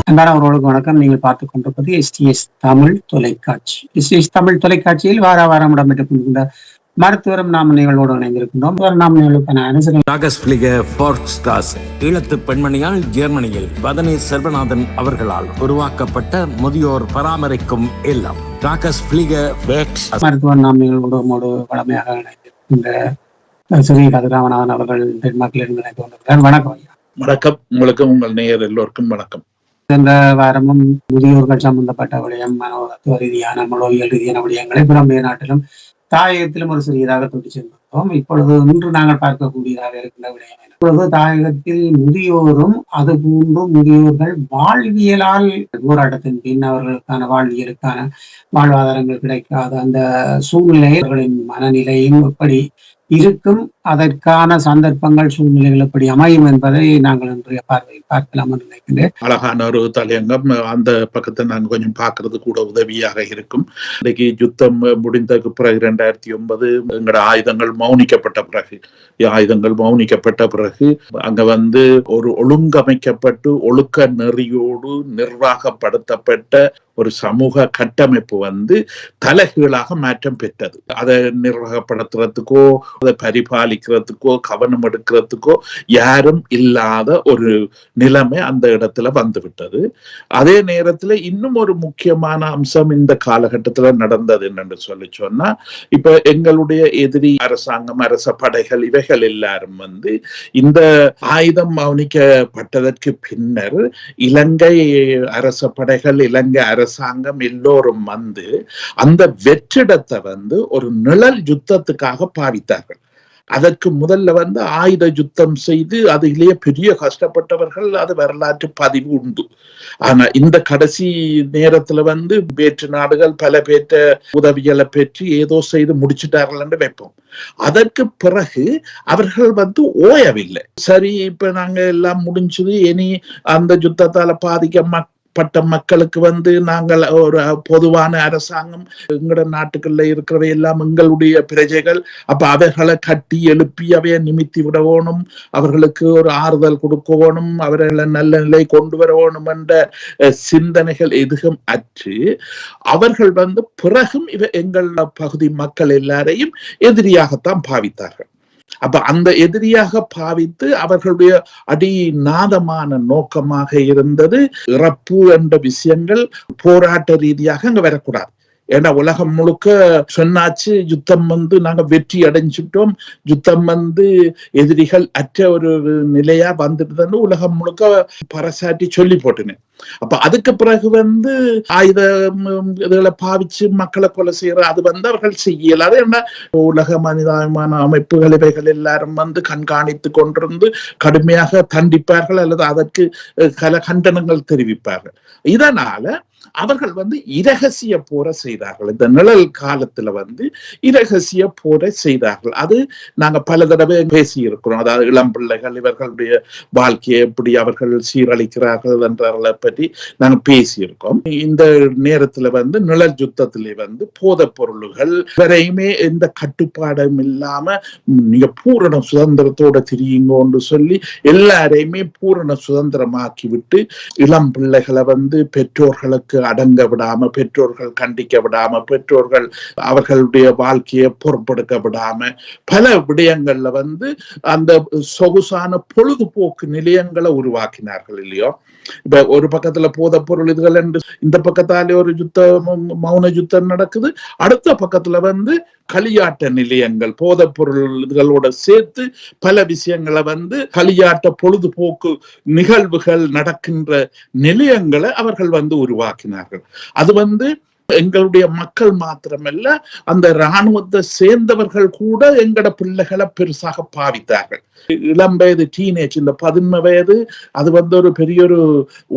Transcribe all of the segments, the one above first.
அன்பானவர்களுக்கு வணக்கம். நீங்கள் பார்த்துக் கொண்டிருப்பது STS தமிழ் தொலைக்காட்சி. STS தமிழ் தொலைக்காட்சியில் வார வாரம் இடம்பெற்றுக் கொண்டிருந்த மருத்துவரும் நாம் நிகழ்வோடு இணைந்திருக்கின்றோம். நாம் ஈழத்து பெண்மணியால் ஜெர்மனியில் பதனி செல்வநாதன் அவர்களால் உருவாக்கப்பட்ட முதியோர் பராமரிக்கும் இல்லம் மருத்துவர் நாம் நிகழ்வோடு வளமையாக இணைந்திருக்கின்ற ஸ்ரீ கதிராமநாதன் அவர்கள் டென்மார்க்கில் இருந்து இணைந்து கொண்டிருக்கிறார். வணக்கம் ஐயா. வணக்கம். உங்களுக்கும் உங்கள் நேயர் எல்லோருக்கும் வணக்கம். சென்ற வாரமும் முதியோர்கள் சம்பந்தப்பட்ட விடயம், மனோதத்துவ ரீதியான மனோவியல் ரீதியான விடயங்களை புறம்பெய நாட்டிலும் தாயகத்திலும் ஒரு சிறியதாக தொட்டு சென்றோம். இப்பொழுது இன்று நாங்கள் பார்க்கக்கூடியதாக இருக்கின்ற விடயம் இப்பொழுது தாயகத்தில் முதியோரும் அதுபோன்று முதியோர்கள் வாழ்வியலால் போராட்டத்தின் பின் அவர்களுக்கான வாழ்வியலுக்கான வாழ்வாதாரங்கள் கிடைக்காத அந்த சூழ்நிலைகளின் மனநிலையும் எப்படி இருக்கும், அதற்கான சந்தர்ப்பங்கள் சூழ்நிலைகள் எப்படி அமையும் என்பதை நாங்கள் இன்றைய பார்வையில் பார்க்கலாம் என்று நினைக்கின்றேன். அழகான ஒரு தலையங்கம். அந்த பக்கத்தை நாங்கள் கொஞ்சம் பார்க்கறது கூட உதவியாக இருக்கும். இன்னைக்கு யுத்தம் முடிந்ததுக்கு பிறகு 2009 எங்களோட ஆயுதங்கள் மௌனிக்கப்பட்ட பிறகு அங்க ஒரு ஒழுங்கமைக்கப்பட்டு ஒழுக்க நெறியோடு நிர்வாகப்படுத்தப்பட்ட ஒரு சமூக கட்டமைப்பு தலைகீழாக மாற்றம் பெற்றது. அதை நிர்வாகப்படுத்துறதுக்கோ அதை பரிபாலிக்கிறதுக்கோ கவனம் எடுக்கிறதுக்கோ யாரும் இல்லாத ஒரு நிலைமை அந்த இடத்துல வந்துவிட்டது. அதே நேரத்துல இன்னும் ஒரு முக்கியமான அம்சம் இந்த காலகட்டத்துல நடந்தது என்னன்னு சொன்னா, இப்ப எங்களுடைய எதிரி அரசாங்கம், அரச படைகள் இவைகள் எல்லாரும் இந்த ஆயுதம் மௌனிக்கப்பட்டதற்கு பின்னர் இலங்கை அரச படைகள், இலங்கை அரசாங்கம் எல்லோரும் அந்த வெற்றிடத்தை ஒரு நிழல் யுத்தத்துக்காக பாவித்தார்கள். அதற்கு முதல்ல ஆயுத யுத்தம் செய்து அதிலேயே பெரிய கஷ்டப்பட்டவர்கள், அது வரலாற்று பதிவு உண்டு. ஆனா இந்த கடைசி நேரத்துல வேற்று நாடுகள் பல பேற்ற உதவிகளை பெற்று ஏதோ செய்து முடிச்சுட்டார்கள் என்று வைப்போம். அதற்கு பிறகு அவர்கள் ஓயவில்லை. சரி, இப்ப நாங்க எல்லாம் முடிஞ்சது, இனி அந்த யுத்தத்தால பாதிக்க பட்ட மக்களுக்கு நாங்கள் ஒரு பொதுவான அரசாங்கம், எங்களோட நாட்டுக்குள்ள இருக்கிறவை எல்லாம் எங்களுடைய பிரஜைகள், அப்ப அவர்களை கட்டி எழுப்பி அவைய நிமித்தி விடவோனும், அவர்களுக்கு ஒரு ஆறுதல் கொடுக்கணும், அவர்களை நல்ல நிலை கொண்டு வரவோனும் என்ற சிந்தனைகள் எதுவும் அற்று அவர்கள் பிறகும் எங்கள் பகுதி மக்கள் எல்லாரையும் எதிரியாகத்தான் பாவித்தார்கள். அப்ப அந்த எதிரியாக பாவித்து அவர்களுடைய அடிநாதமான நோக்கமாக இருந்தது இறப்பு என்ற விஷயங்கள் போராட்ட ரீதியாக அங்க வரக்கூடாது. ஏன்னா உலகம் முழுக்க சொன்னாச்சு, யுத்தம் நாங்க வெற்றி அடைஞ்சிட்டோம், யுத்தம் எதிரிகள் அற்ற ஒரு நிலையா வந்துட்டுதுன்னு உலகம் முழுக்க பறைசாட்டி சொல்லி போட்டுனேன். அப்ப அதுக்கு பிறகு ஆயுத இதுகளை பாவிச்சு மக்களை கொலை செய்யற அது அவர்கள் செய்யலாது. ஏன்னா உலக மனிதாபிமான அமைப்புகள் இவைகள் எல்லாரும் கண்காணித்து கொண்டிருந்து கடுமையாக தண்டிப்பார்கள் அல்லது அதற்கு பல கண்டனங்கள் தெரிவிப்பார்கள். இதனால அவர்கள் இரகசிய போரை செய்தார்கள். இந்த நிழல் காலத்துல இரகசிய போரை செய்தார்கள். அது நாங்க பல தடவை பேசி இருக்கிறோம். அதாவது இளம் பிள்ளைகள் இவர்களுடைய வாழ்க்கையை எப்படி அவர்கள் சீரழிக்கிறார்கள் என்றதை பற்றி நாங்க பேசி இருக்கோம். இந்த நேரத்துல நிழல் யுத்தத்திலே போதை பொருள்கள் வரையுமே எந்த கட்டுப்பாடும் இல்லாம நீங்க பூரண சுதந்திரத்தோட திரியுங்கன்னு சொல்லி எல்லாரையுமே பூரண சுதந்திரமாக்கி விட்டு இளம் பிள்ளைகளை பெற்றோர்களுக்கு அடங்க விடாம, பெற்றோர்கள் கண்டிக்க விடாம, பெற்றோர்கள் அவர்களுடைய வாழ்க்கையை பொறுப்பெடுக்க விடாம பல விடயங்கள்ல அந்த சொகுசான பொழுதுபோக்கு நிலையங்களை உருவாக்கினார்கள் இல்லையோ. இப்ப ஒரு பக்கத்துல போதை பொருள் இதுகள் என்று இந்த பக்கத்தாலே ஒரு மௌன யுத்தம் நடக்குது, அடுத்த பக்கத்துல களியாட்ட நிலையங்கள் போதை பொருள்களோட சேர்த்து பல விஷயங்களை களியாட்ட பொழுதுபோக்கு நிகழ்வுகள் நடக்கின்ற நிலையங்களை அவர்கள் உருவாக்கினார்கள். அது எங்களுடைய மக்கள் மாத்திரமல்ல, அந்த இராணுவத்தை சேர்ந்தவர்கள் கூட எங்கட பிள்ளைகளை பெருசாக பாவித்தார்கள். இளம் வயது டீனேஜ், இந்த 11 வயது, அது ஒரு பெரிய ஒரு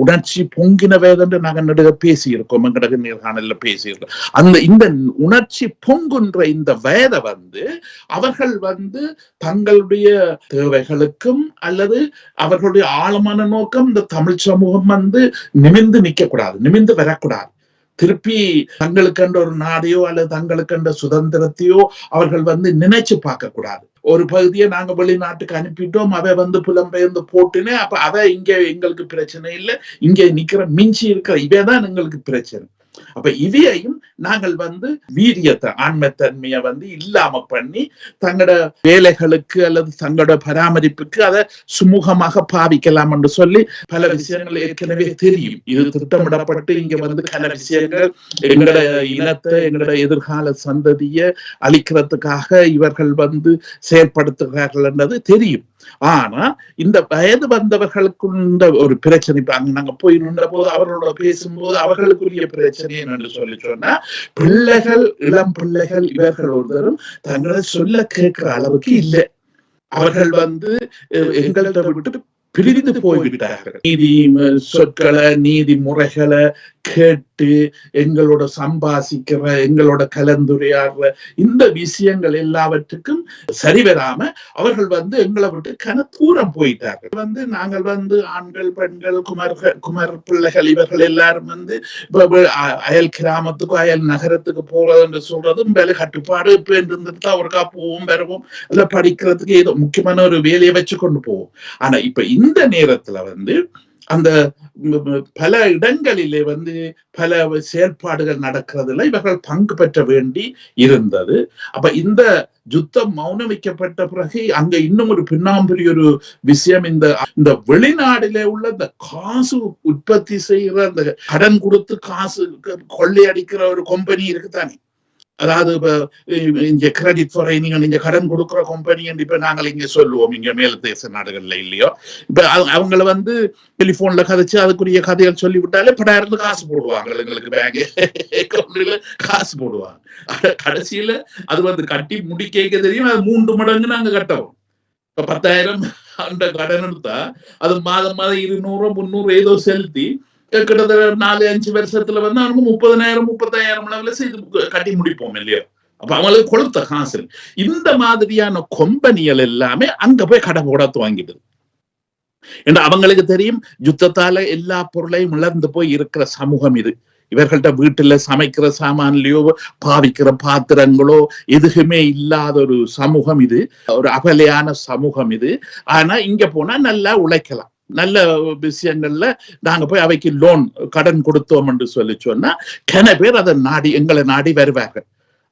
உணர்ச்சி பொங்கின வயது என்று நாங்க நடுக பேசியிருக்கோம், எங்கட நேர்காணல்ல பேசியிருக்கோம். இந்த உணர்ச்சி பொங்குன்ற இந்த வயதை அவர்கள் தங்களுடைய தேவைகளுக்கும் அல்லது அவர்களுடைய ஆழமான நோக்கம் இந்த தமிழ் சமூகம் நிமிர்ந்து நிற்க கூடாது, நிமிர்ந்து வரக்கூடாது. திருப்பி தங்களுக்கென்ற ஒரு நாடையோ அல்லது தங்களுக்கென்ற சுதந்திரத்தையோ அவர்கள் நினைச்சு பார்க்க கூடாது. ஒரு பகுதியை நாங்க வெளிநாட்டுக்கு அனுப்பிட்டோம், அவ புலம்பெயர்ந்து போட்டுனே, அப்ப அவ இங்க எங்களுக்கு பிரச்சனை இல்லை, இங்க நிக்கிற மிஞ்சி இருக்கிற இவைதான் எங்களுக்கு பிரச்சனை. அப்ப இவையையும் நாங்கள் வீரியத்தை ஆண்மைத்தன்மையை இல்லாம பண்ணி தங்களோட வேலைகளுக்கு அல்லது தங்களோட பராமரிப்புக்கு அதை சுமூகமாக பாவிக்கலாம் என்று சொல்லி பல விஷயங்கள் ஏற்கனவே தெரியும். இது திட்டமிடப்பட்டு இங்க பல விஷயங்கள் எங்களோட இனத்தை எங்களோட எதிர்கால சந்ததியை அழிக்கிறதுக்காக இவர்கள் செயல்படுத்துகிறார்கள் என்றது தெரியும். ஆனா இந்த வயது வந்தவர்களுக்கு ஒரு பிரச்சனை, அங்க நாங்க போய் நின்ற போது அவர்களோட பேசும்போது அவர்களுக்குரிய பிரச்சனை என்று சொல்லி சொன்னா, பிள்ளைகள் இளம் பிள்ளைகள் இவர்கள் ஒருத்தரும் தங்களை சொல்ல கேட்கிற அளவுக்கு இல்லை. அவர்கள் எங்கள்கிட்ட விட்டு பிரிந்து போய்விட்டார்கள். நீதி சொற்களை நீதி முறைகளை கேட்டு எங்களோட சம்பாசிக்கிற எங்களோட கலந்துரையாடுற இந்த விஷயங்கள் எல்லாவற்றுக்கும் சரிவராம அவர்கள் எங்களை விட்டு தூரம் போயிட்டார்கள். நாங்கள் ஆண்கள் பெண்கள் குமர் பிள்ளைகள் இவர்கள் எல்லாரும் அயல் கிராமத்துக்கும் அயல் நகரத்துக்கு போறது என்று சொல்றதும் வேலை கட்டுப்பாடு இப்ப இருந்துட்டு அவருக்கா போவோம் வருவோம், இல்ல படிக்கிறதுக்கு ஏதோ முக்கியமான ஒரு வேலையை வச்சு கொண்டு போவோம். ஆனா இப்ப இந்த நேரத்துல அந்த பல இடங்களிலே பல செயல்பாடுகள் நடக்கிறதுல இவர்கள் பங்கு பெற்ற வேண்டி இருந்தது. அப்ப இந்த யுத்தம் மௌனம் வைக்கப்பட்ட பிறகு அங்க இன்னும் ஒரு பின்னாம்புரி ஒரு விஷயம், இந்த வெளிநாட்டிலே உள்ள இந்த காசு உற்பத்தி செய்யற அந்த கடன் கொடுத்து காசு கொள்ளையடிக்கிற ஒரு கம்பெனி இருக்குதானே, அதாவது இங்க கிரெடிட் ஃபார் நீங்க கடன் கொடுக்குற கம்பெனி இப்ப நாங்கள் இங்க சொல்லுவோம் இங்க மேல தேச நாடுகள்ல இல்லையோ, இப்ப அவங்கள டெலிபோன்ல கதைச்சு அதுக்குரிய கதைகள் சொல்லி விட்டாலே 10,000 காசு போடுவாங்க, எங்களுக்கு பேங்க் அக்கௌண்ட்ல காசு போடுவாங்க. கடைசியில அது கட்டி முடிக்க தெரியும், அது 3 மடங்கு நாங்க கட்டவும். இப்ப 10,000 அந்த கடன் எடுத்தா அது மாதம் 200 300 ஏதோ செலுத்தி கிட்டத்தட்ட 4-5 வருஷத்துல அவனுக்கு 30,000-35,000 அளவுல செய்து கட்டி முடிப்போம் இல்லையோ. அப்ப அவங்களுக்கு கொளுத்த காசு. இந்த மாதிரியான கம்பெனிகள் எல்லாமே அங்க போய் கடை போட துவங்கிடுது. ஏன்னா அவங்களுக்கு தெரியும் யுத்தத்தால எல்லா பொருளையும் இழந்து போய் இருக்கிற சமூகம் இது. இவர்கள்ட்ட வீட்டுல சமைக்கிற சாமான்லயோ பாவிக்கிற பாத்திரங்களோ எதுவுமே இல்லாத ஒரு சமூகம் இது, ஒரு அகலையான சமூகம் இது. ஆனா இங்க போனா நல்லா உழைக்கலாம், நல்ல விஷயங்கள்ல நாங்க போய் அவைக்கு லோன் கடன் கொடுத்தோம் என்று சொல்லி சொன்னா கன பேர் அதை நாடி எங்களை நாடி வருவார்கள்.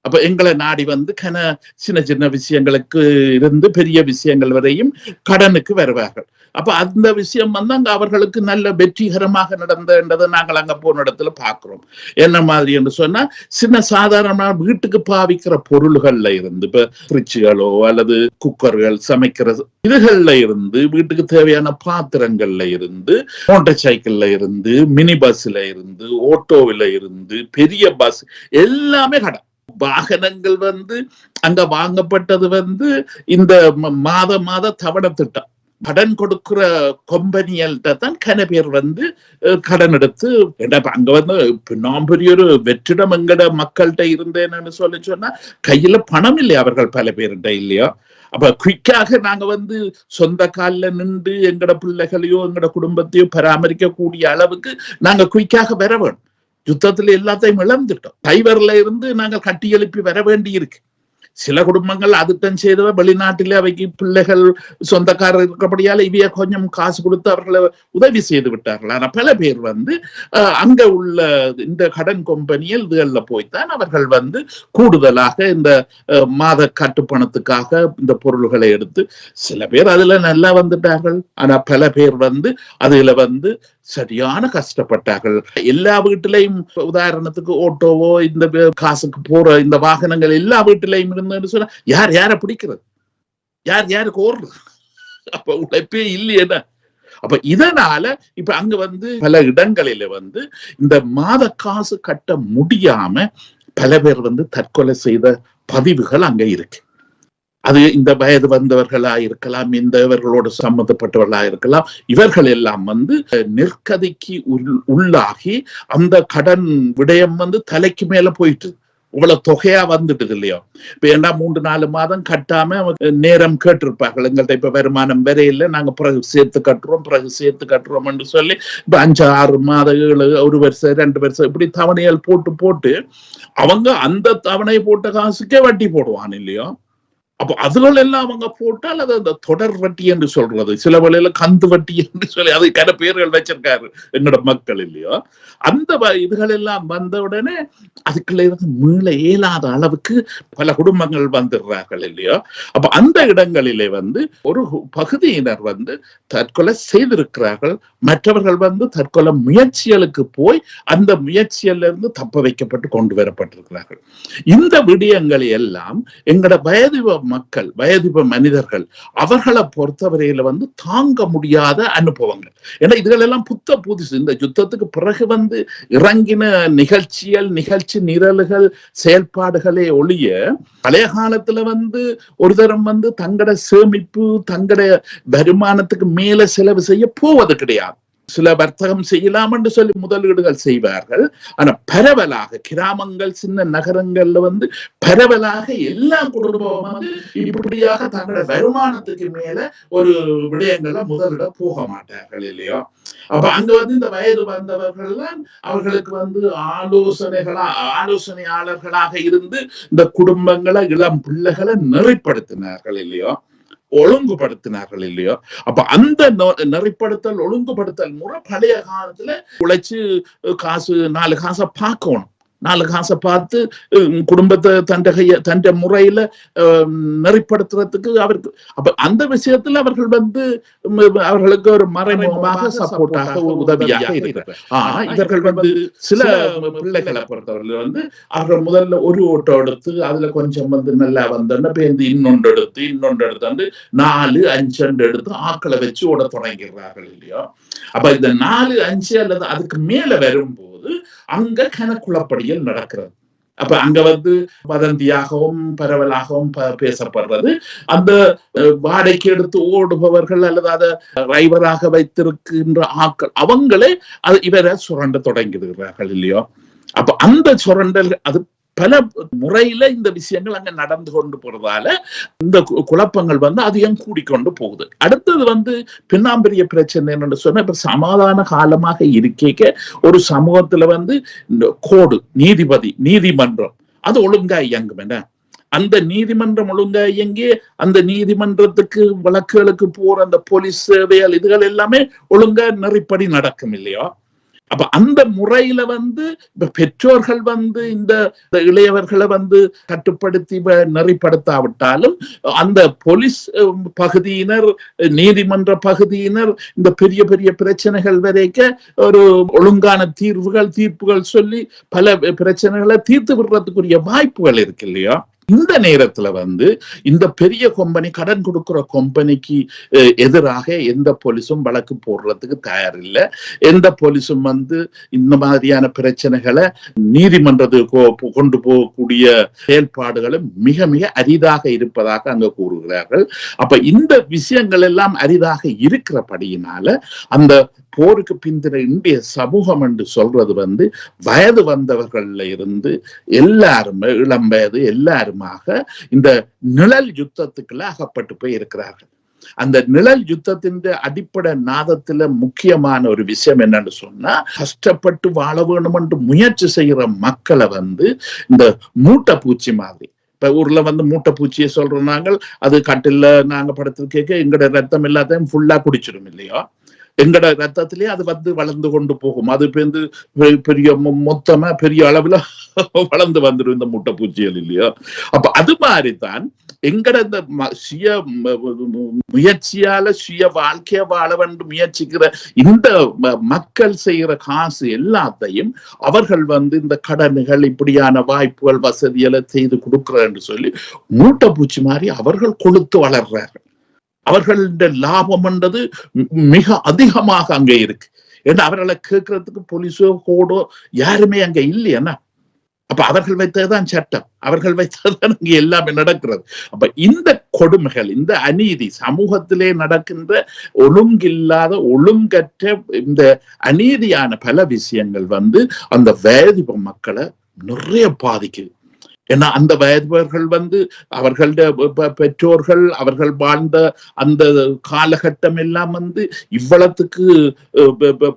அப்ப எங்களை நாடி சின்ன சின்ன விஷயங்களுக்கு இருந்து பெரிய விஷயங்கள் வரையும் கடனுக்கு வருவார்கள். அப்ப அந்த விஷயம் அங்க அவர்களுக்கு நல்ல வெற்றிகரமாக நடந்ததை நாங்கள் அங்க போன இடத்துல பாக்குறோம். என்ன மாதிரி என்று சொன்னா, சின்ன சாதாரண வீட்டுக்கு பாவிக்கிற பொருள்கள்ல இருந்து, இப்ப ஃப்ரிட்ஜுகளோ அல்லது குக்கர்கள் சமைக்கிற இதுகள்ல இருந்து, வீட்டுக்கு தேவையான பாத்திரங்கள்ல இருந்து, மோட்டார் சைக்கிள்ல இருந்து, மினி பஸ்ல இருந்து, ஓட்டோவில இருந்து, பெரிய பஸ் எல்லாமே கடன். வாகனங்கள் அங்க வாங்கப்பட்டது இந்த மாத தவணை திட்டம். கடன் கொடுக்கிற கம்பெனிகள்கிட்ட தான் கன பேர் கடன் எடுத்து, அங்க நான் பெரிய ஒரு வெற்றிடம் எங்கட மக்கள்கிட்ட இருந்தேன்னு சொல்லி சொன்னா கையில பணம் இல்லை அவர்கள் பல பேர்கிட்ட இல்லையோ. அப்ப குயிக்காக நாங்க சொந்த காலில் நின்று எங்கட பிள்ளைகளையோ எங்கட குடும்பத்தையோ பராமரிக்க கூடிய அளவுக்கு நாங்க குயிக்காக வர வேணும். யுத்தத்துல எல்லாத்தையும் இழந்துட்டோம். டைவர்ல இருந்து நாங்கள் கட்டி எழுப்பி வர வேண்டி இருக்கு. சில குடும்பங்கள் அதுதான் செய்தவ வெளிநாட்டிலே அவைக்கு பிள்ளைகள் சொந்தக்காரர் இருக்கிறபடியால இவைய கொஞ்சம் காசு கொடுத்து அவர்களை உதவி செய்து விட்டார்கள். ஆனா பல பேர் அங்க உள்ள இந்த கடன் கம்பெனியில் இதுகள்ல போய்த்தான் அவர்கள் கூடுதலாக இந்த மாத கட்டுப்பணத்துக்காக இந்த பொருள்களை எடுத்து, சில பேர் அதுல நல்லா வந்துட்டார்கள். ஆனா பல பேர் அதுல சரியான கஷ்டப்பட்டார்கள். எல்லா வீட்டிலையும் உதாரணத்துக்கு ஓட்டோவோ இந்த காசுக்கு போற இந்த வாகனங்கள் எல்லா வீட்டிலையும் இருந்ததுன்னு சொன்னா யார் யார பிடிக்கிறது, யார் யாருக்கு ஓடுறது? அப்ப உழைப்பே இல்லையேனா. அப்ப இதனால இப்ப அங்க பல இடங்களில இந்த மாத காசு கட்ட முடியாம பல பேர் தற்கொலை செய்த பதிவுகள் அங்க இருக்கு. அது இந்த வயது வந்தவர்களா இருக்கலாம், இவர்களோடு சம்பந்தப்பட்டவர்களா இருக்கலாம். இவர்கள் எல்லாம் நிற்கதிக்கு உள்ளாகி அந்த கடன் விடயம் தலைக்கு மேல போயிட்டு இவ்வளவு தொகையா வந்துட்டு இல்லையோ. இப்ப ஏன்னா 3-4 மாதம் கட்டாம நேரம் கேட்டிருப்பார்கள், எங்கள்கிட்ட இப்ப வருமானம் வரையில, நாங்க பிறகு சேர்த்து கட்டுறோம் என்று சொல்லி இப்ப 5-6 மாத 1 வருஷம் 2 வருஷம் இப்படி தவணைகள் போட்டு அவங்க அந்த தவணை போட்ட காசுக்கே வட்டி போடுவான் இல்லையோ. அப்போ அதுகள் எல்லாம் அவங்க போட்டால் அது அந்த தொடர் வட்டி என்று சொல்றது, சில வேளையில கந்து வட்டி என்று சொல்லி அதுக்கான பேர்கள் வச்சிருக்காரு என்னோட மக்கள் இல்லையோ. அந்த இதுகள் எல்லாம் வந்த உடனே அதுக்குள்ள இருந்து மீள இயலாத அளவுக்கு பல குடும்பங்கள் வந்துடுறார்கள் இல்லையோ. அப்ப அந்த இடங்களிலே ஒரு பகுதியினர் தற்கொலை செய்திருக்கிறார்கள், மற்றவர்கள் தற்கொலை முயற்சிகளுக்கு போய் அந்த முயற்சியிலிருந்து தப்ப வைக்கப்பட்டு கொண்டு வரப்பட்டிருக்கிறார்கள். இந்த விடயங்களை எல்லாம் எங்களோட வயதிப மக்கள், வயதிப மனிதர்கள், அவர்களை பொறுத்தவரையில தாங்க முடியாத அனுபவங்கள். ஏன்னா இதுகள் எல்லாம் புதுசு. இந்த யுத்தத்துக்கு பிறகு இறங்கின நிகழ்ச்சி நிரல்கள், செயல்பாடுகளே ஒழிய பழைய காலத்துல ஒரு தரம் தங்கட சேமிப்பு, தங்கட வருமானத்துக்கு மேல செலவு செய்ய போவது கிடையாது. சில வர்த்தகம் செய்யலாம் என்று சொல்லி முதலீடுகள் செய்வார்கள். ஆனா பரவலாக கிராமங்கள், சின்ன நகரங்கள்ல பரவலாக எல்லா குடும்பமும் இப்படியாக தங்களோட வருமானத்துக்கு மேல ஒரு விடயங்களை முதலிட போக மாட்டார்கள் இல்லையோ. அப்ப அங்க இந்த வயது வந்தவர்கள் தான் அவர்களுக்கு ஆலோசனையாளர்களாக இருந்து இந்த குடும்பங்களை, இளம் பிள்ளைகளை நெறிப்படுத்தினார்கள் இல்லையோ, ஒழுங்குபடுத்தினார்கள் இல்லையோ. அப்ப அந்த நெறிப்படுத்தல், ஒழுங்குபடுத்தல் முறை பழைய காலத்துல உழைச்சு காசு 4 காசை பார்க்கணும், 4 காசை பார்த்து குடும்பத்தை தண்ட முறையில நெறிப்படுத்துறதுக்கு அவருக்கு அப்ப அந்த விஷயத்துல அவர்கள் அவர்களுக்கு ஒரு மறைமுகமாக சப்போர்ட்டாக, உதவியாக இருக்கிறார். ஆனா இவர்கள் சில பிள்ளைகளை பொறுத்தவர்கள் அவர்கள் முதல்ல ஒரு ஓட்டோ எடுத்து அதுல கொஞ்சம் நல்லா வந்தோன்னு இன்னொன்று எடுத்து 4-5 எடுத்து ஆக்களை வச்சு ஓட தொடங்கிறார்கள் இல்லையோ. அப்ப இந்த 4-5 அல்லது அதுக்கு மேல வரும்போது அங்க கணக்குளப்படியில் நடக்கிறது. அப்ப அங்க வதந்தியாகவும் பரவலாகவும் பேசப்படுறது, அந்த வாடகைக்கு எடுத்து ஓடுபவர்கள் அல்லது அதை டிரைவராக வைத்திருக்கின்ற ஆட்கள் அவங்களே இவரை சுரண்ட தொடங்கிடுகிறார்கள் இல்லையோ. அப்ப அந்த சுரண்டல் அது பல முறையில இந்த விஷயங்கள் அங்க நடந்து கொண்டு போறதால இந்த குழப்பங்கள் அதிகம் கூடிக்கொண்டு போகுது. அடுத்தது பின்னாம்பெரிய பிரச்சனை என்னன்னு சொன்னா, இப்ப சமாதான காலமாக இருக்க ஒரு சமூகத்துல இந்த கோடு, நீதிமன்றம் அது ஒழுங்கா இயங்கும். என்ன அந்த நீதிமன்றம் ஒழுங்கா இயங்கி அந்த நீதிமன்றத்துக்கு வழக்குகளுக்கு போற அந்த போலீஸ் சேவைகள் இதுகள் எல்லாமே ஒழுங்கா நெறிப்படி நடக்கும் இல்லையோ. அப்ப அந்த முறையில பெற்றோர்கள் இந்த இளையவர்களை கட்டுப்படுத்தி நெறிப்படுத்தாவிட்டாலும் அந்த போலீஸ் பகுதியினர், நீதிமன்ற பகுதியினர் இந்த பெரிய பெரிய பிரச்சனைகள் வரைக்க ஒரு ஒழுங்கான தீர்ப்புகள் சொல்லி பல பிரச்சனைகளை தீர்த்து விடுறதுக்குரிய வாய்ப்புகள் இருக்கு இல்லையா. இந்த நேரத்துல இந்த பெரிய கம்பெனி, கடன் கொடுக்கிற கம்பெனிக்கு எதிராக எந்த போலீஸும் வழக்கு போடுறதுக்கு தயார் இல்லை. எந்த போலீஸும் இந்த மாதிரியான பிரச்சனைகளை நீதிமன்றத்துக்கு கொண்டு போகக்கூடிய செயல்பாடுகளும் மிக மிக அரிதாக இருப்பதாக அங்க கூறுகிறார்கள். அப்ப இந்த விஷயங்கள் எல்லாம் அரிதாக இருக்கிறபடியினால அந்த போருக்கு பிந்தின இந்திய சமூகம் என்று சொல்றது வயது வந்தவர்கள்ல இருந்து எல்லாருமே, இளம் வயது எல்லாருமாக இந்த நிழல் யுத்தத்துக்குள்ள அகப்பட்டு போய் இருக்கிறார்கள். அந்த நிழல் யுத்தத்தின் அடிப்படை நாதத்துல முக்கியமான ஒரு விஷயம் என்னன்னு சொன்னா, கஷ்டப்பட்டு வாழ வேணும் என்று முயற்சி செய்யற மக்களை இந்த மூட்டை பூச்சி மாதிரி, இப்ப ஊர்ல மூட்டை பூச்சியை சொல்றோம் நாங்கள், அது கட்டில நாங்க படத்துல கேட்க எங்கட ரத்தம் எல்லாத்தையும் ஃபுல்லா குடிச்சிடும் இல்லையோ. எங்கட ரத்தத்திலேயே அது வளர்ந்து கொண்டு போகும். அது பெரிய மொத்தமா பெரிய அளவுல வளர்ந்து வந்துடும் இந்த மூட்டை பூச்சிகள் இல்லையோ. அப்ப அது மாதிரிதான் எங்கட இந்த சுய முயற்சியால சுய வாழ்க்கைய வாழ வேண்டும் முயற்சிக்கிற இந்த மக்கள் செய்யற காசு எல்லாத்தையும் அவர்கள் இந்த கடன்கள், இப்படியான வாய்ப்புகள், வசதிகளை செய்து கொடுக்கிறேன்னு சொல்லி மூட்டை பூச்சி மாதிரி அவர்கள் கொழுத்து வளர்றார்கள். அவர்களுடைய லாபம் என்றது மிக அதிகமாக அங்கே இருக்கு. ஏன்னா அவர்களை கேட்கறதுக்கு போலீஸோ கோடோ யாருமே அங்க இல்லையா. அப்ப அவர்கள் வைத்ததுதான் சட்டம், அவர்கள் வைத்ததுதான் இங்க எல்லாமே நடக்கிறது. அப்ப இந்த கொடுமைகள், இந்த அநீதி, சமூகத்திலே நடக்கின்ற ஒழுங்கில்லாத, ஒழுங்கற்ற இந்த அநீதியான பல விஷயங்கள் அந்த வயதிப மக்களை நிறைய பாதிக்குது. ஏன்னா அந்த வயதுவர்கள் அவர்களுடைய பெற்றோர்கள் அவர்கள் வாழ்ந்த அந்த காலகட்டம் எல்லாம் இவ்வளத்துக்கு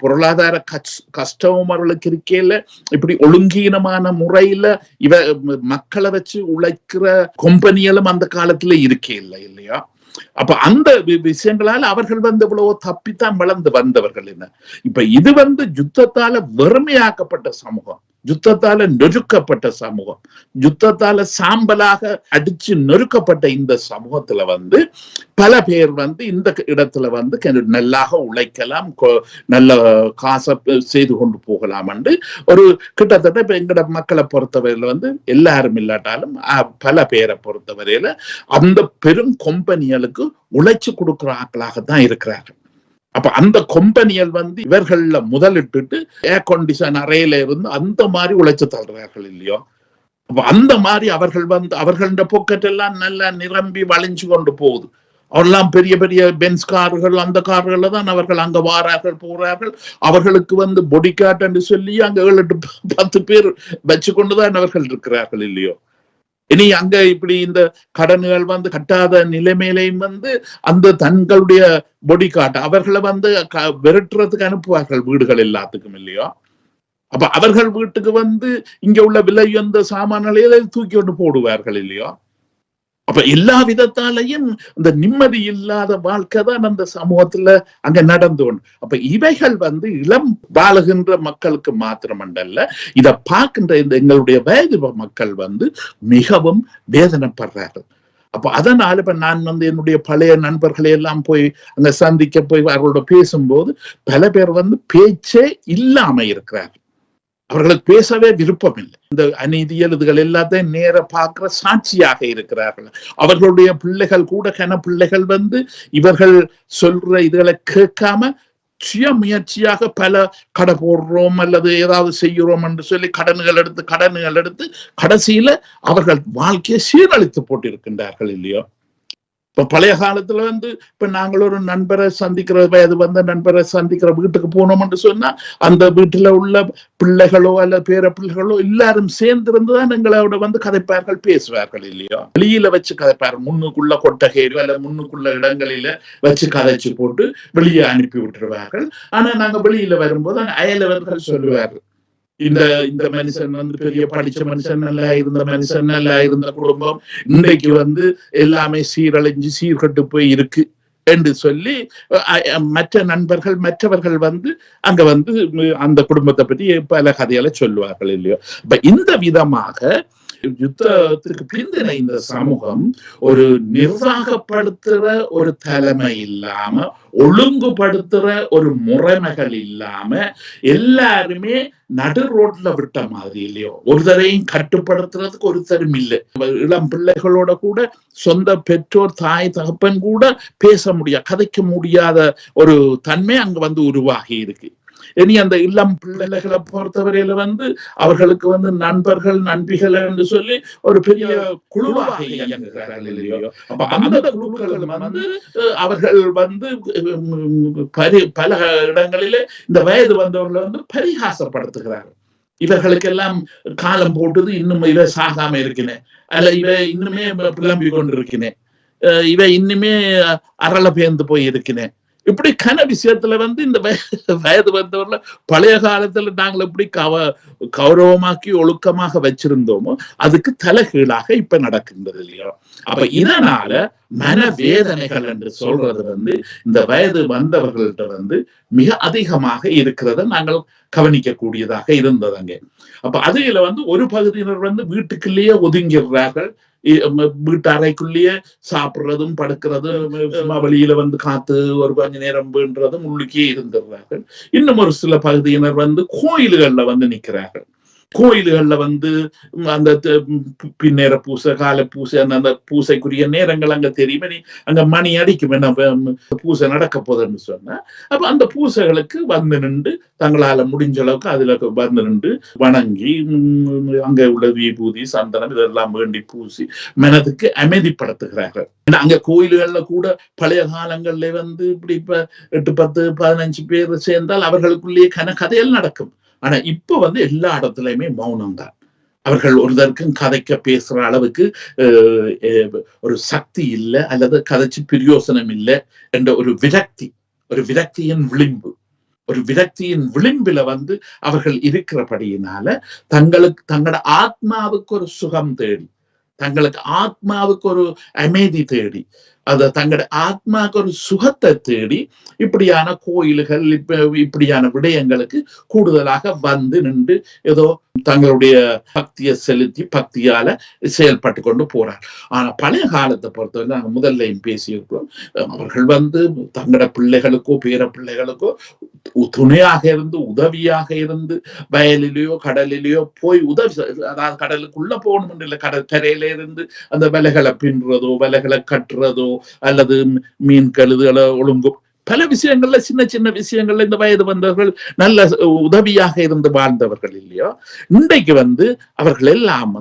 பொருளாதார கஷ்டம் அவர்களுக்கு இருக்கையில இப்படி ஒழுங்கீனமான முறையில மக்களை வச்சு உழைக்கிற கம்பெனிகளும் அந்த காலத்துல இருக்கே இல்லை இல்லையா? அப்ப அந்த விஷயங்களால அவர்கள் இவ்வளவோ தப்பித்தான் வளர்ந்து வந்தவர்கள். என்ன இப்ப இது யுத்தத்தால வெறுமையாக்கப்பட்ட சமூகம், யுத்தத்தால நெருக்கப்பட்ட சமூகம், யுத்தத்தால சாம்பலாக அடிச்சு நெருக்கப்பட்ட இந்த சமூகத்துல பல பேர் இந்த இடத்துல நல்லாக உழைக்கலாம், நல்ல காசை செய்து கொண்டு போகலாம் என்று ஒரு கிட்டத்தட்ட இப்ப எங்கட மக்களை பொறுத்தவரையில எல்லாரும் இல்லாட்டாலும் பல பேரை பொறுத்தவரையில அந்த பெரும் கம்பெனிகளுக்கு உழைச்சு கொடுக்கிற ஆட்களாகத்தான் இருக்கிறார்கள். அப்ப அந்த கம்பெனிகள் இவர்கள முதலிட்டு ஏர் கண்டிஷன் அறையில இருந்து அந்த மாதிரி உழைச்சு தள்ளுறார்கள் இல்லையோ? அப்ப அந்த மாதிரி அவர்கள் அவர்கள பாக்கெட் எல்லாம் நல்லா நிரம்பி வளைஞ்சு கொண்டு போகுது. அவரெல்லாம் பெரிய பெரிய பென்ஸ் கார்கள் அந்த கார்கள்ல தான் அவர்கள் அங்க வாரார்கள் போறார்கள். அவர்களுக்கு பொடி கார்ட் என்று சொல்லி அங்க 7-10 பேர் வச்சு கொண்டுதான் அவர்கள் இருக்கிறார்கள் இல்லையோ? இனி அங்க இப்படி இந்த கடன்கள் கட்டாத நிலைமையிலையும் அந்த தங்களுடைய பொடி காட் அவர்களை விரட்டுறதுக்கு அனுப்புவார்கள் வீடுகள் எல்லாத்துக்கும் இல்லையோ? அப்ப அவர்கள் வீட்டுக்கு இங்க உள்ள விலை வந்த சாமான்களை தூக்கி கொண்டு போடுவார்கள் இல்லையோ? அப்ப எல்லா விதத்தாலையும் இந்த நிம்மதி இல்லாத வாழ்க்கை தான் அந்த சமூகத்துல அங்க நடந்து கொண்டு. அப்ப இவைகள் இளம் வாழுகின்ற மக்களுக்கு மாத்திரமல்ல, இதை பார்க்கின்ற இந்த எங்களுடைய வயது மக்கள் மிகவும் வேதனைப்படுறார்கள். அப்ப அதனால இப்ப நான் என்னுடைய பழைய நண்பர்களை எல்லாம் போய் அங்க சந்திக்க போய் அவர்களோட பேசும்போது பல பேர் பேச்சே இல்லாம இருக்கிறார்கள். அவர்களுக்கு பேசவே விருப்பம் இல்லை. இந்த அநீதியல் இதுகள் எல்லாத்தையும் நேர பார்க்கிற சாட்சியாக இருக்கிறார்கள். அவர்களுடைய பிள்ளைகள் கூட பிள்ளைகள் இவர்கள் சொல்ற இதுகளை கேட்காம சுய முயற்சியாக பல கடை போடுறோம் அல்லது ஏதாவது செய்கிறோம் என்று சொல்லி கடன்கள் எடுத்து கடைசியில அவர்கள் வாழ்க்கையை சீரழித்து போட்டிருக்கின்றார்கள் இல்லையோ? இப்ப பழைய காலத்துல இப்ப நாங்கள் ஒரு நண்பரை சந்திக்கிற வயது நண்பரை சந்திக்கிற வீட்டுக்கு போனோம் என்று சொன்னா அந்த வீட்டுல உள்ள பிள்ளைகளோ அல்ல பேர பிள்ளைகளோ எல்லாரும் சேர்ந்திருந்துதான் எங்களோட கதைப்பார்கள், பேசுவார்கள் இல்லையோ? வெளியில வச்சு கதைப்பார்கள், முன்னுக்குள்ள கொட்டகையிலோ அல்ல முன்னுக்குள்ள இடங்களில வச்சு கதைச்சு போட்டு வெளியே அனுப்பி விட்டுருவார்கள். ஆனா நாங்க வெளியில வரும்போது அயலவர்கள் சொல்லுவார்கள், இந்த மனுஷன் பெரிய படிச்ச மனுஷன், நல்லா இருந்த மனுஷன், நல்லா இருந்த குடும்பம் இன்றைக்கு எல்லாமே சீரழிஞ்சு சீர்கட்டு போய் இருக்கு என்று சொல்லி மற்ற நண்பர்கள் மற்றவர்கள் அங்க அந்த குடும்பத்தை பற்றி பல கதைகளை சொல்லுவார்கள் இல்லையோ? இப்ப இந்த விதமாக யுத்தத்துக்கு பிந்தின இந்த சமூகம் ஒரு நிர்வாகப்படுத்துற ஒரு தலைமை இல்லாம, ஒழுங்குபடுத்துற ஒரு முறைமைகள் இல்லாம எல்லாருமே நடு ரோட்ல விட்ட மாதிரி இல்லையோ? ஒருத்தரையும் கட்டுப்படுத்துறதுக்கு ஒருத்தரும் இல்லை. இளம் பிள்ளைகளோட கூட சொந்த பெற்றோர் தாய் தகப்பன் கூட பேச முடியாது, கதைக்க முடியாத ஒரு தன்மை அங்க உருவாகி இருக்கு. இனி அந்த இளம் பிள்ளைகளை பொறுத்தவரையில அவர்களுக்கு நண்பர்கள் நண்பிகள் என்று சொல்லி ஒரு பெரிய குழுவாக இயங்குகிறார்கள் இல்லையோ? அப்ப அந்த குழுக்கள் அவர்கள் பல இடங்களிலே இந்த வயது வந்தவர்களை பரிகாசப்படுத்துகிறார்கள். இவர்களுக்கெல்லாம் காலம் போட்டது, இன்னும் இவ சாகாம இருக்கிறேன், அல்ல இவ இன்னுமே புலம்பி கொண்டு இருக்கிறேன், இவ இன்னுமே அரள பேர்ந்து போய் இருக்கிறேன். இப்படி விஷயத்துல இந்த வயது வந்தவர்ல பழைய காலத்துல நாங்கள் எப்படி கௌரவமாக்கி ஒழுக்கமாக வச்சிருந்தோமோ அதுக்கு தலைகீழாக இப்ப நடக்கின்றது இல்லையா? அப்ப இதனால மனவேதனைகள் என்று சொல்றது இந்த வயது வந்தவர்கள்ட்ட மிக அதிகமாக இருக்கிறத நாங்கள் கவனிக்க கூடியதாக இருந்ததுங்க. அப்ப அதுல ஒரு பகுதியினர் வீட்டுக்குள்ளேயே ஒதுங்கிடுறார்கள், வீட்டு அறைக்குள்ளேயே சாப்பிடுறதும் படுக்கிறதும் வெளியில காத்து ஒரு கொஞ்ச நேரம் வீன்றதும் உள்ளுக்கே இருந்துடுறார்கள். இன்னும் ஒரு சில பகுதியினர் கோயில்கள்ல நிக்கிறார்கள். கோயில்கள்ல அந்த பின்னேற பூசை கால பூசை அந்த பூசைக்குரிய நேரங்கள் அங்க தெரியும், அங்க மணி அடிக்கும் என்ன பூசை நடக்க போதுன்னு சொன்னா அப்ப அந்த பூசைகளுக்கு நின்று தங்களால முடிஞ்ச அளவுக்கு அதுல நின்று வணங்கி அங்க உள்ள விபூதி சந்தனம் இதெல்லாம் வேண்டி பூசி மனதுக்கு அமைதிப்படுத்துகிறார்கள். அங்க கோயில்கள்ல கூட பழைய காலங்கள்ல இப்படி இப்ப 8, 10, 15 பேர் சேர்ந்தால் அவர்களுக்குள்ளேயே கதைகள் நடக்கும். ஆனா இப்ப எல்லா இடத்துலயுமே மௌனம் தான். அவர்கள் ஒருதற்கும் கதைக்க பேசுற அளவுக்கு ஒரு சக்தி இல்லை, அல்லது கதைச்சு பிரயோசனம் இல்லை என்ற ஒரு விரக்தியின் விளிம்பு, ஒரு விரக்தியின் விளிம்பில அவர்கள் இருக்கிறபடியினால தங்களோட ஆத்மாவுக்கு ஒரு சுகம் தேடி, தங்களுக்கு ஆத்மாவுக்கு ஒரு அமைதி தேடி, தங்களோட ஆத்மாவுக்கு ஒரு சுகத்தை தேடி இப்படியான கோயில்கள் இப்படியான விடயங்களுக்கு கூடுதலாக நின்று ஏதோ தங்களுடைய பக்தியை செலுத்தி பக்தியால செயல்பட்டு கொண்டு போறார். ஆனா பழைய காலத்தை பொறுத்தவரை நாங்கள் முதல்லையும் பேசியிருக்கிறோம், அவர்கள் தங்களோட பிள்ளைகளுக்கோ பேர பிள்ளைகளுக்கோ துணையாக இருந்து உதவியாக இருந்து வயலிலேயோ கடலிலேயோ போய் உதவி, அதாவது கடலுக்குள்ள போகணும் இல்லை, கடல் கரையில இருந்து அந்த வலைகளை பின்றதோ வலைகளை கட்டுறதோ அல்லது மீன் கழுதுகளை ஒழுங்கு பல விஷயங்கள்ல சின்ன சின்ன விஷயங்கள்ல இந்த வயது வந்தவர்கள் நல்ல உதவியாக இருந்து வாழ்ந்தவர்கள் இல்லையோ. இன்றைக்கு அவர்கள் எல்லாம்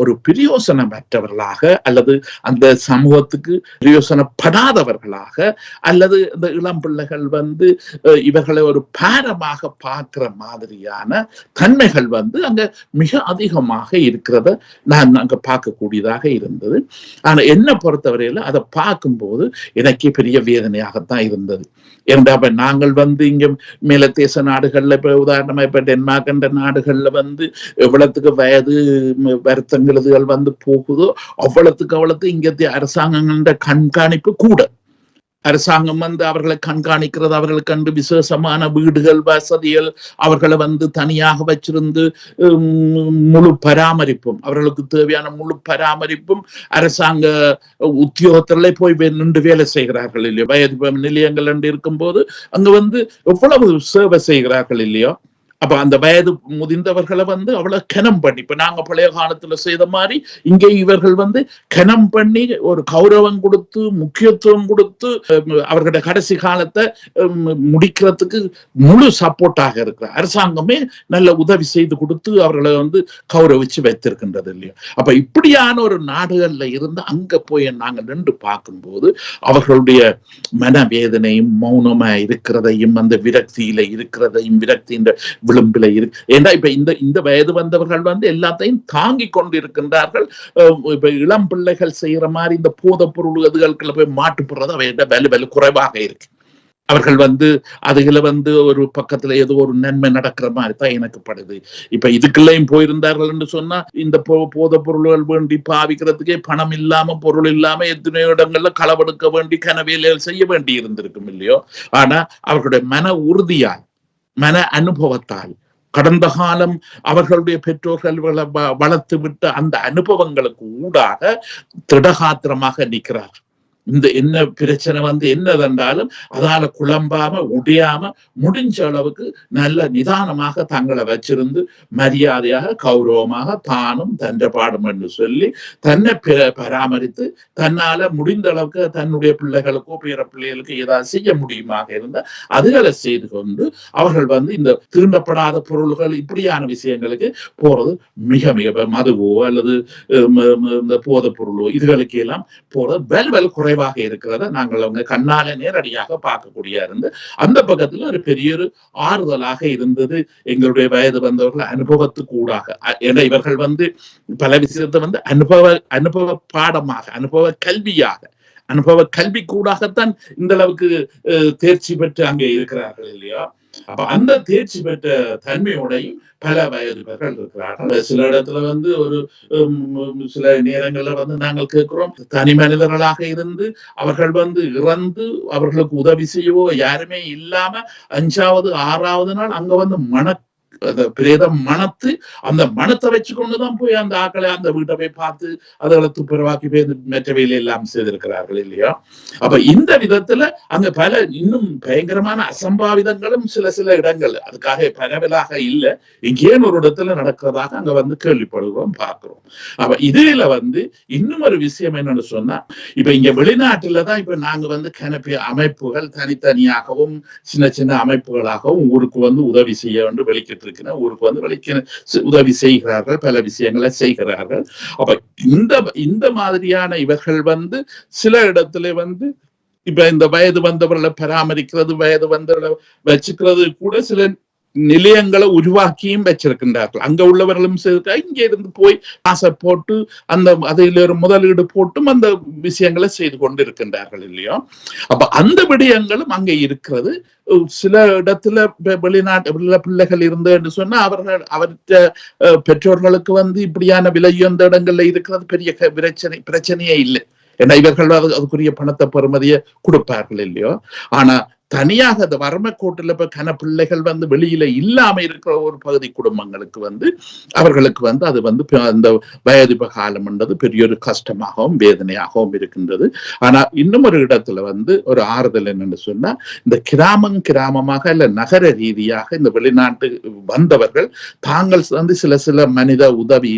ஒரு பிரயோசனமற்றவர்களாக அல்லது அந்த சமூகத்துக்கு பிரயோசனப்படாதவர்களாக அல்லது இந்த இளம் பிள்ளைகள் இவர்களை ஒரு பாரமாக பார்க்கிற மாதிரியான தன்மைகள் அங்க மிக அதிகமாக இருக்கிறத நான் அங்க பார்க்கக்கூடியதாக இருந்தது. ஆனா என்னை பொறுத்தவரையில அதை பார்க்கும்போது எனக்கே பெரிய வேதனையாகத்தான் இருந்தது. ஏன்டா நாங்கள் இங்க மேலத்தேச நாடுகள்ல இப்ப உதாரணமா இப்ப டென்மார்க் என்ற நாடுகள்ல எவ்வளவுக்கு வயது வருத்தங்களுதுகள் போகுதோ அவ்வளவுக்கு இங்க அரசாங்கங்கள கண்காணிப்பு கூட. அரசாங்கம் அவர்களை கண்காணிக்கிறது, அவர்களுக்கு கண்டு விசேஷமான வீடுகள் வசதிகள் அவர்களை தனியாக வச்சிருந்து முழு பராமரிப்பும், அவர்களுக்கு தேவையான முழு பராமரிப்பும் அரசாங்க உத்தியோகத்திலே போய் நின்று வேலை செய்கிறார்கள் இல்லையோ. வயது நிலையங்கள் என்று இருக்கும்போது அங்க எவ்வளவு சேவை செய்கிறார்கள் இல்லையோ. அப்ப அந்த வயது முதிர்ந்தவர்களை அவ்வளவு கனம் பண்ணி, இப்ப நாங்க பழைய காலத்துல செய்த மாதிரி இங்கே இவர்கள் கனம் பண்ணி ஒரு கௌரவம் கொடுத்து முக்கியத்துவம் கொடுத்து அவர்களோட கடைசி காலத்தை முடிக்கிறதுக்கு முழு சப்போர்ட்டாக இருக்கிறார். அரசாங்கமே நல்ல உதவி செய்து கொடுத்து அவர்களை கௌரவிச்சு வைத்திருக்கின்றது இல்லையா. அப்ப இப்படியான ஒரு நாடுகள்ல இருந்து அங்க போய் நாங்க நின்று பார்க்கும்போது அவர்களுடைய மனவேதனையும் மௌனமா இருக்கிறதையும் அந்த விரக்தியில இருக்கிறதையும் விரக்தியின் விளிம்பில இருக்கு. ஏன்னா இப்ப இந்த வயது வந்தவர்கள் எல்லாத்தையும் தாங்கி கொண்டு இருக்கின்றார்கள். இப்ப இளம் பிள்ளைகள் செய்யற மாதிரி இந்த போதை பொருள் அதுகளுக்குள்ள போய் மாட்டுப்படுறது அவையோட வலு குறைவாக இருக்கு. அவர்கள் அதுல ஒரு பக்கத்துல ஏதோ ஒரு நன்மை நடக்கிற மாதிரி தான் எனக்கு படுது. இப்ப இதுக்குள்ளேயும் போயிருந்தார்கள் என்று சொன்னா இந்த போதை பொருள்கள் வேண்டி பாவிக்கிறதுக்கே பணம் இல்லாம பொருள் இல்லாம எத்தனையோ இடங்கள்ல களவெடுக்க வேண்டி கனவேலைகள் செய்ய வேண்டி இருந்திருக்கும் இல்லையோ. ஆனா அவர்களுடைய மன உறுதியால் மன அனுபவத்தால் கடந்த காலம் அவர்களுடைய பெற்றோர்கள் வளர்த்து விட்ட அந்த அனுபவங்களுக்கு ஊடாக திடகாத்திரமாக நிற்கிறார். இந்த என்ன பிரச்சனை என்னதென்றாலும் அதால குழம்பாம உடையாம முடிஞ்ச அளவுக்கு நல்ல நிதானமாக தங்களை வச்சிருந்து மரியாதையாக கௌரவமாக தானும் தண்டபாடும் என்று சொல்லி தன்னை பராமரித்து தன்னால முடிந்த அளவுக்கு தன்னுடைய பிள்ளைகளுக்கோ பேர பிள்ளைகளுக்கு ஏதாவது செய்ய முடியுமாக இருந்தால் அதுகளை செய்து கொண்டு அவர்கள் இந்த தீண்டப்படாத பொருள்கள் இப்படியான விஷயங்களுக்கு போறது மிக மிக மதுவோ அல்லது இந்த போதை பொருளோ இதுகளுக்கு எல்லாம் போறது வெல் குறைவாக இருக்கிறத நாங்கள் அவங்க கண்ணால நேரடியாக பார்க்கக்கூடிய இருந்து அந்த பக்கத்துல ஒரு பெரிய ஒரு ஆறுதலாக இருந்தது எங்களுடைய வயது வந்தவர்கள் அனுபவத்துக்கு ஊடாக. ஏன்னா இவர்கள் பல விஷயத்தை அனுபவ பாடமாக அனுபவ கல்வி கூடாகத்தான் இந்த அளவுக்கு தேர்ச்சி பெற்று அங்கே இருக்கிறார்கள் இல்லையா. அப்ப அந்த தேர்ச்சி பெற்ற தன்மையோடையும் பல வயதுகள் இருக்கிறார்கள். சில இடத்துல ஒரு சில நேரங்கள்ல நாங்கள் கேட்கிறோம் தனி மனிதர்களாக இருந்து அவர்கள் இறந்து அவர்களுக்கு உதவி செய்யவோ யாருமே இல்லாம 5வது 6வது நாள் அங்க பிரேதம் மணத்து அந்த மனத்தை வச்சு கொண்டுதான் போய் அந்த ஆக்களை அந்த வீட்டை போய் பார்த்து அதுகளை துப்புரவாக்கி போய் மற்றவையில எல்லாம் செய்திருக்கிறார்கள் இல்லையா. அப்ப இந்த விதத்துல அங்க பல இன்னும் பயங்கரமான அசம்பாவிதங்களும் சில இடங்கள் அதுக்காக பரவலாக இல்லை எங்கேயும் ஒரு இடத்துல நடக்கிறதாக அங்க கேள்விப்படுகிறோம் பார்க்கிறோம். அப்ப இதுல இன்னும் ஒரு விஷயம் என்னன்னு சொன்னா இப்ப இங்க வெளிநாட்டுலதான் இப்ப நாங்க கணக்கு அமைப்புகள் தனித்தனியாகவும் சின்ன சின்ன அமைப்புகளாகவும் ஊருக்கு உதவி செய்ய வேண்டும் வெளிக்கிட்டு ஊருக்கு உதவி செய்கிறார்கள், பல விஷயங்களை செய்கிறார்கள். அப்ப இந்த மாதிரியான இவர்கள் சில இடத்துல இப்ப இந்த வயது வந்தவர்களை பராமரிக்கிறது வயது வந்தவர்களை வச்சுக்கிறது கூட சில நிலையங்களை உருவாக்கியும் வச்சிருக்கின்றார்கள். அங்க உள்ளவர்களும் இங்க இருந்து போய் ஆசை போட்டு அதில் ஒரு முதலீடு போட்டும் அந்த விஷயங்களை செய்து கொண்டு இருக்கின்றார்கள் இல்லையோ. அப்ப அந்த விடயங்களும் அங்க இருக்கிறது. சில இடத்துல வெளிநாட்டு பிள்ளைகள் இருந்து சொன்னா அவர்கிட்ட பெற்றோர்களுக்கு இப்படியான விலை உயர்ந்த இடங்கள்ல இருக்கிறது பெரிய பிரச்சனையே இல்லை. ஏன்னா இவர்கள் அதுக்குரிய பணத்தை பெறுமதியை கொடுப்பார்கள் இல்லையோ. ஆனா தனியாக அந்த வறுமைக்கோட்டில் கன பிள்ளைகள் வெளியில இல்லாம இருக்கிற ஒரு பகுதி குடும்பங்களுக்கு அவர்களுக்கு அது அந்த வயதிப காலம் என்றது பெரிய ஒரு கஷ்டமாகவும் வேதனையாகவும் இருக்கின்றது. ஆனா இன்னும் ஒரு இடத்துல ஒரு ஆறுதல் என்னன்னு சொன்னா, இந்த கிராமமாக இல்ல நகர ரீதியாக இந்த வெளிநாட்டு வந்தவர்கள் தாங்கள் சில மனித உதவி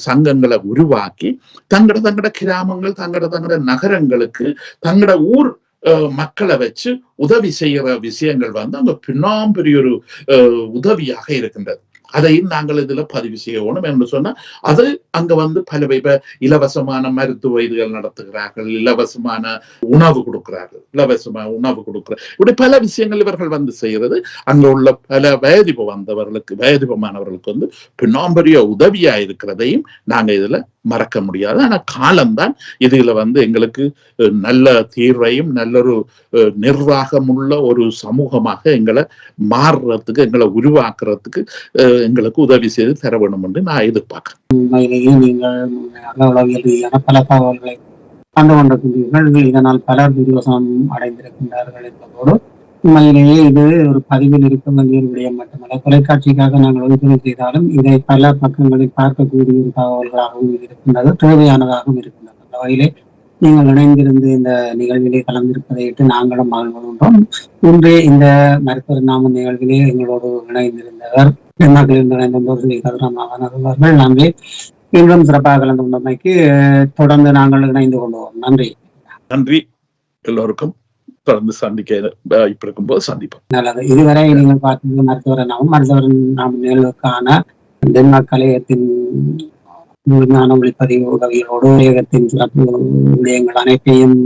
சங்கங்களை உருவாக்கி தங்களோட கிராமங்கள் தங்களோட நகரங்களுக்கு தங்களோட ஊர் மக்களை வச்சு உதவி செய்யற விஷயங்கள் அங்க பின்னாம் பெரிய ஒரு உதவியாக இருக்கின்றது. அதையும் நாங்கள் இதுல பதிவு செய்யணும் என்று சொன்னா, அது அங்க பல இலவசமான மருத்துவ இதுகள் நடத்துகிறார்கள், இலவசமான உணவு கொடுக்கிறார்கள், இப்படி பல விஷயங்கள் இவர்கள் செய்யறது அங்க உள்ள பல வயதிபமானவர்களுக்கு பின்னாம்பரிய உதவியா இருக்கிறதையும் நாங்க இதுல மறக்க முடியாது. ஆனா காலம்தான் இதுல எங்களுக்கு நல்ல தீர்வையும் நல்லொரு நிர்வாகமுள்ள ஒரு சமூகமாக எங்களை மாறுறதுக்கு எங்களை உருவாக்குறதுக்கு எங்களுக்கு உதவி செய்து தர வேண்டும் என்று நான் எதிர்பார்க்கிறேன். நீங்கள் பல தகவல்களை கண்டு கொண்டிருக்கின்றீர்கள். இதனால் பலர் துரியோசனம் அடைந்திருக்கின்றார்கள் என்பதோடு உண்மையிலேயே இது ஒரு பதிவில் இருக்க வேண்டிய விடயம் மட்டுமல்ல, தொலைக்காட்சிக்காக நாங்கள் ஒதுக்கீடு செய்தாலும் இதை பல பக்கங்களில் பார்க்கக்கூடிய ஒரு தகவல்களாகவும் இருக்கின்றது, தேவையானதாகவும் இருக்கின்றது. அந்த வகையிலே நீங்கள் இணைந்திருந்து இந்த நிகழ்விலே கலந்திருப்பதையிட்டு நாங்களும் மகிழ்கின்றோம். இன்று இந்த மருத்துவர் நாம நிகழ்விலே எங்களோடு இணைந்திருந்தவர் அவர்கள் நன்றி. இன்றும் சிறப்பாக கலந்து கொண்டமைக்கு தொடர்ந்து நாங்கள் இணைந்து கொள்வோம். நன்றி. நன்றி. எல்லோருக்கும் தொடர்ந்து சந்திக்கும் போது சந்திப்போம். நல்லது. இதுவரை நீங்கள் பார்த்தீங்க மருத்துவர் நாம நிகழ்வுக்கான டென்மார்க் கலையத்தின் விஞ்ஞான ஒளிப்பதிவு உதவியோடு உலகத்தின் சிறப்பு விடயங்கள் அனைத்தையும்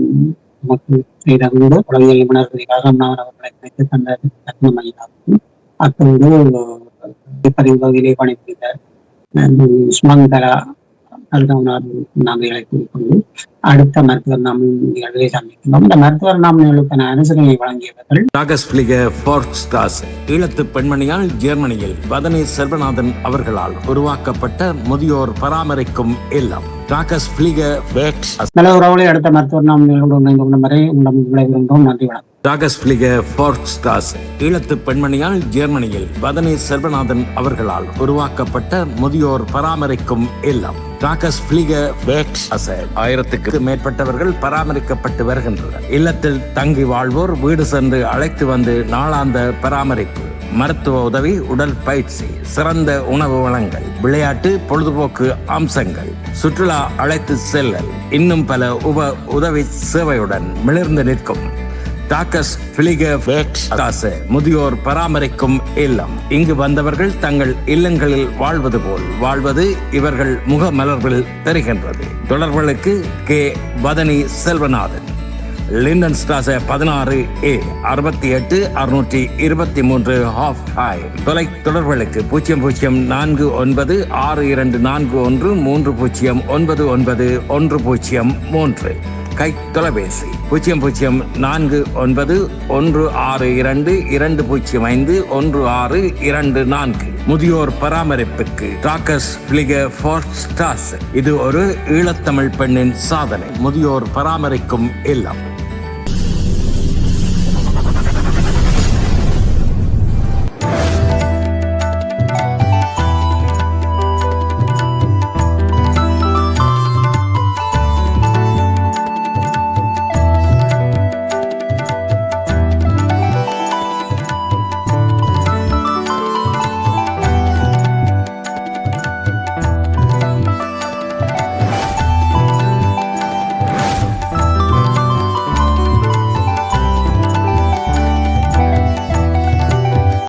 நமக்கு செய்தோடு உளவியல் நிபுணர் அவர்களை நினைத்து தந்த கட்டணமையாகும். அத்தோடு ஒளிப்பதிவு உதவியிலே பணிபுரிந்த சுமங்கரா நன்றிகளை கூறிக்கொண்டு அடுத்த மருத்துவர் நாம் நிகழ்வை சந்திக்கிறோம். இந்த மருத்துவர் நாம் நிகழ்வுக்கான அனுசரணையை வழங்கியவர்கள் ஈழத்து பெண்மணியால் ஜெர்மனியில் வதனி செல்வநாதன் அவர்களால் உருவாக்கப்பட்ட முதியோர் பராமரிக்கும் இல்லம். நல்ல உறவுகளை அடுத்த மருத்துவர் நாம் நிகழ்வு இணைந்து வரை உங்களிடம் விளைவிக்கின்றோம். நன்றி, வணக்கம். ஈழத்து பெண்மணியால் ஜெர்மனியில் வதனி செல்வநாதன் அவர்களால் உருவாக்கப்பட்ட முதியோர் பராமரிக்கும் இல்லம். 1000க்கு மேற்பட்டவர்கள் பராமரிக்கப்பட்டு வருகின்றனர். இல்லத்தில் தங்கி வாழ்வோர் வீடு சென்று அழைத்து வந்து நாளாந்த பராமரிப்பு, மருத்துவ உதவி, உடல் பயிற்சி, சிறந்த உணவு வழங்கல், விளையாட்டு பொழுதுபோக்கு அம்சங்கள், சுற்றுலா அழைத்து செல்லல், இன்னும் பல உதவி சேவையுடன் மிளிர்ந்து நிற்கும் முதியோர் பராமரிக்கும் இல்லம். இங்கு வந்தவர்கள் தங்கள் இல்லங்களில் வாழ்வது போல் வாழ்வது இவர்கள் முக மலர்கள் தெரிகின்றது. தொடர்புகளுக்கு K. Vathani Selvanathan, Linden Strasse 16A 68 623 Hofheim. தொலை தொடர்புகளுக்கு 0042413093. கை தொலைபேசி 0041622051651624. முதியோர் பராமரிப்புக்கு இது ஒரு ஈழத்தமிழ் பெண்ணின் சாதனை. முதியோர் பராமரிக்கும் இல்லம்.